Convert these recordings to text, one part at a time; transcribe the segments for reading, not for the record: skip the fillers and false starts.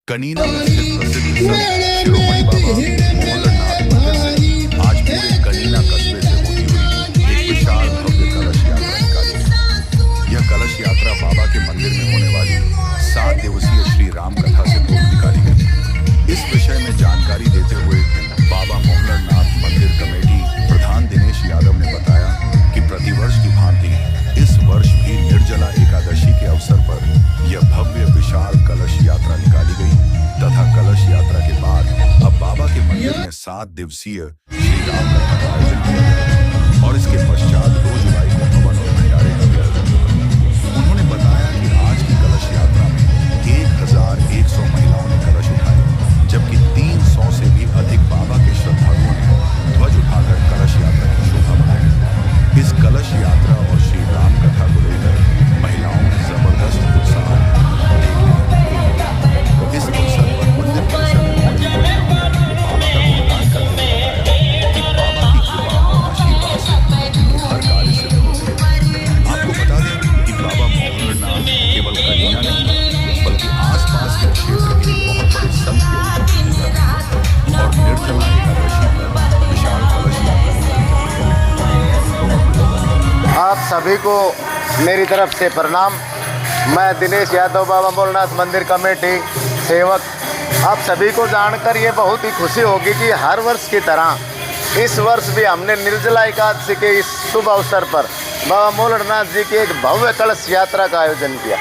कनीना में स्थित प्रसिद्ध शिरोमणि बाबा मोहल्लानाथ मंदिर से आज पूरे कनीना कस्बे से होती हुई एक विशाल भव्य कलश यात्रा निकाली गई। यह कलश यात्रा बाबा के मंदिर में होने वाली 7 दिवसीय श्री राम कथा से पूर्व निकाली गई। इस विषय में जानकारी देते हुए बाबा मोहल्लानाथ मंदिर कमेटी प्रधान दिनेश यादव ने बताया कि प्रतिवर्ष की भांति इस वर्ष भी निर्जला एकादशी के अवसर पर यह भव्य विशाल कलश यात्रा निकाली गई तथा कलश यात्रा के बाद अब बाबा के मंदिर में 7 दिवसीय श्री राम कथा का आयोजन किया गया और इसके पश्चात 2 जुलाई को हवन और भंडारे का भी आयोजन होगा। उन्होंने बताया कि आज की कलश यात्रा में 1100 महिलाओं ने कलश उठाए, जबकि 300 से भी अधिक बाबा के श्रद्धालुओं ने ध्वज उठाकर कलश यात्रा की शोभा बढ़ाई। इस कलश यात्रा और श्री राम कथा को लेकर महिलाओं में जबरदस्त उत्साह है। इस अवसर पर मंदिर परिसर में बाबा का गुणगान करते हुए कि बाबा की कृपा और आशीर्वाद से उनके हर कार्य सिद्ध होते हैं। आपको बता दें कि बाबा मोहल्लानाथ केवल कनीना नहीं बल्कि आसपास के क्षेत्र के बहुत बड़े संत के और निर्जला एकादशी पर विशाल कलश यात्रा। आप सभी को मेरी तरफ से प्रणाम। मैं दिनेश यादव, बाबा मोहल्लानाथ मंदिर कमेटी सेवक। आप सभी को जानकर ये बहुत ही खुशी होगी कि हर वर्ष की तरह इस वर्ष भी हमने निर्जला एकादशी के इस शुभ अवसर पर बाबा मोहल्लानाथ जी की एक भव्य कलश यात्रा का आयोजन किया,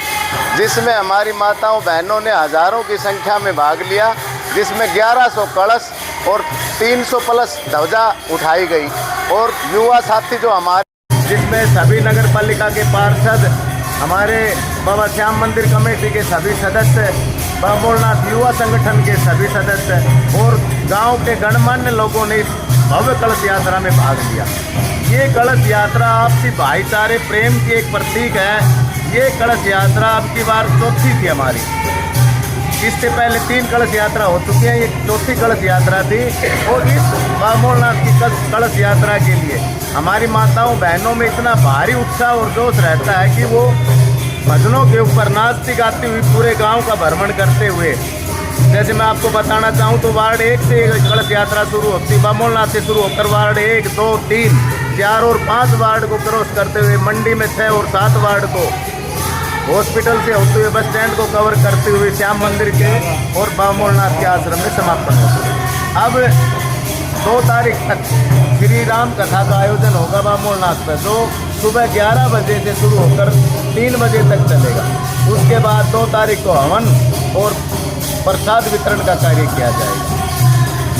जिसमें हमारी माताओं बहनों ने हज़ारों की संख्या में भाग लिया, जिसमें 1100 कलश और 300 प्लस ध्वजा उठाई गई और युवा साथी जो हमारे, जिसमें सभी नगर पालिका के पार्षद, हमारे बाबा श्याम मंदिर कमेटी के सभी सदस्य, बाबा मोहल्लानाथ युवा संगठन के सभी सदस्य और गांव के गणमान्य लोगों ने इस भव्य कलश यात्रा में भाग लिया। ये कलश यात्रा आपसी भाईचारे प्रेम की एक प्रतीक है। ये कलश यात्रा अब की बार चौथी थी हमारी। इससे पहले 3 कलश यात्रा हो चुकी है, ये चौथी कलश यात्रा थी। और इस बाबा मोहल्लानाथ की कलश यात्रा के लिए हमारी माताओं बहनों में इतना भारी उत्साह और जोश रहता है कि वो भजनों के ऊपर नाचती गाती हुई पूरे गांव का भ्रमण करते हुए, जैसे मैं आपको बताना चाहूँ तो वार्ड 1 से कलश यात्रा शुरू होती है, बाबा मोहल्लानाथ से शुरू होकर वार्ड 1, 2, 3, 4 और 5 वार्ड को क्रॉस करते हुए मंडी में 6 और 7 वार्ड को, हॉस्पिटल से होते हुए बस स्टैंड को कवर करते हुए श्याम मंदिर के और बाबा मोहल्लानाथ के आश्रम में समापन होता है। अब 2 तारीख तक श्री राम कथा का आयोजन होगा बाबा मोहल्लानाथ पर, जो सुबह 11 बजे से शुरू होकर 3 बजे तक चलेगा। उसके बाद 2 तारीख को हवन और प्रसाद वितरण का कार्य किया जाएगा।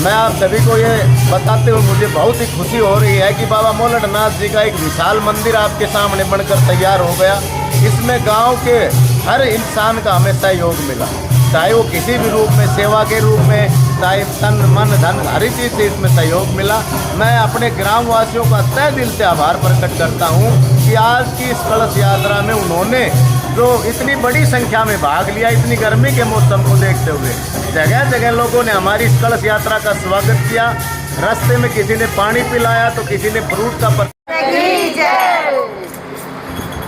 मैं आप सभी को ये बताते हुए मुझे बहुत ही खुशी हो रही है कि बाबा मोहल्लानाथ जी का एक विशाल मंदिर आपके सामने बनकर तैयार हो गया। इसमें गांव के हर इंसान का हमें सहयोग मिला, चाहे वो किसी भी रूप में, सेवा के रूप में, चाहे तन मन धन हर चीज़ से इसमें सहयोग मिला। मैं अपने ग्रामवासियों का तहे दिल से आभार प्रकट करता हूँ कि आज की इस कलश यात्रा में उन्होंने जो इतनी बड़ी संख्या में भाग लिया, इतनी गर्मी के मौसम को देखते हुए जगह जगह लोगों ने हमारी इस कलश यात्रा का स्वागत किया। रास्ते में किसी ने पानी पिलाया तो किसी ने फ्रूट का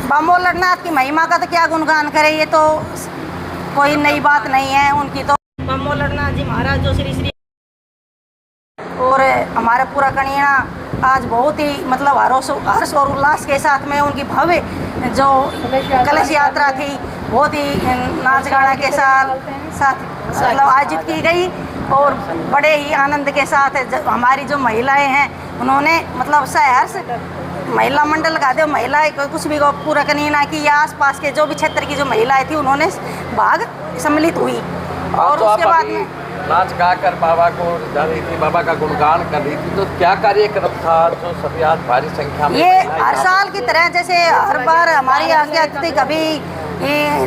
बाबा मोहल्लानाथ की महिमा का तो क्या गुणगान करें, ये तो कोई नई बात नहीं है उनकी। तो बाबा मोहल्लानाथ जी महाराज जो श्री और हमारा पूरा कनीना आज बहुत ही मतलब हर्ष और उल्लास के साथ में उनकी भव्य जो कलश यात्रा थी बहुत ही नाच गाना के साथ मतलब आयोजित की गई और बड़े ही आनंद के साथ हमारी जो महिलाएं हैं उन्होंने मतलब सहर्ष महिला मंडल का दे महिलाएं कुछ भी पूरा कनीना की या आसपास के जो भी क्षेत्र की जो महिलाएं थी उन्होंने भाग सम्मिलित हुई। और तो उसके बाद में नाच गा कर बाबा को जा रही थी, बाबा का गुणगान कर रही थी। तो क्या कार्यक्रम था जो सभी आज भारी संख्या में? ये हर साल की तरह जैसे हर बार हमारी आगे आती, कभी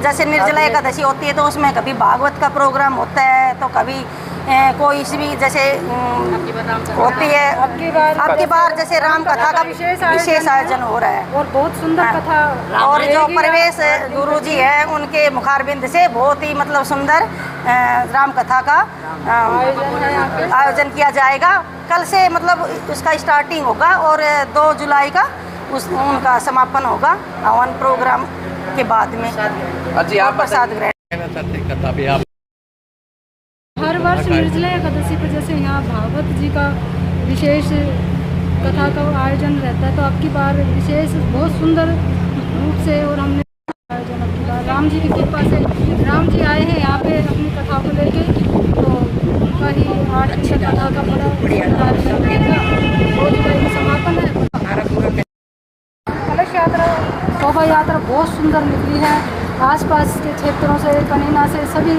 जैसे निर्जला एकादशी होती है तो उसमें कभी भागवत का प्रोग्राम होता है, तो कभी कोई भी जैसे होती है। अब की बार जैसे राम कथा का विशेष आयोजन हो रहा है और बहुत सुंदर कथा, और जो प्रवेश गुरु जी है उनके मुखारबिंद से बहुत ही मतलब सुंदर राम कथा का आयोजन किया जाएगा। कल से मतलब उसका स्टार्टिंग होगा और 2 जुलाई का उनका समापन होगा हवन प्रोग्राम के बाद में। जी आप प्रसाद ग्रहण कहना चाहते हैं कथा भी आप हर वर्ष निर्जला एकादशी पर जैसे यहाँ भागवत जी का विशेष कथा का आयोजन रहता है, तो अब की बार विशेष बहुत सुंदर रूप से और हमने आयोजन अब की बार राम जी की कृपा से राम जी आए हैं यहाँ पे अपनी कथा को लेके, तो उनका ही 8 दिन का कथा का बड़ा कार्यक्रम रहेगा। 2 जुलाई में समापन है। कलश यात्रा शोभा यात्रा बहुत सुंदर निकली है। आसपास के क्षेत्रों से कनीना से सभी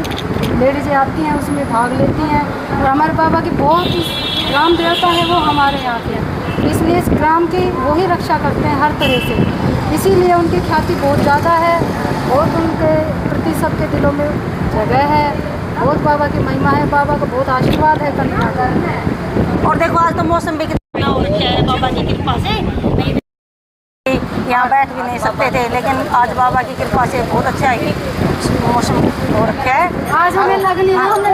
लेडीजें आती हैं, उसमें भाग लेती हैं और हमारे बाबा की बहुत ही ग्राम देवता है वो हमारे यहाँ के हैं, इसलिए इस ग्राम की वो ही रक्षा करते हैं हर तरह से, इसीलिए उनकी ख्याति बहुत ज़्यादा है। बहुत उनके प्रति सबके दिलों में जगह है, बहुत बाबा की महिमा है, बाबा का बहुत आशीर्वाद है कनीना का। और देखो आज तो मौसम भी कितना हो रखा है बाबा की कृपा से, नहीं यहाँ बैठ भी नहीं सकते थे, लेकिन आज बाबा की कृपा से बहुत अच्छा ही मौसम हो रखा है। आज हमें लगनी है बाबा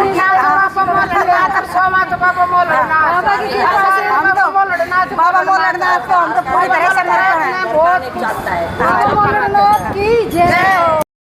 की कृपा से बाबा मोलनाथ को हम तो पूरी तरह समर्पण है। बाबा मोलनाथ की जय।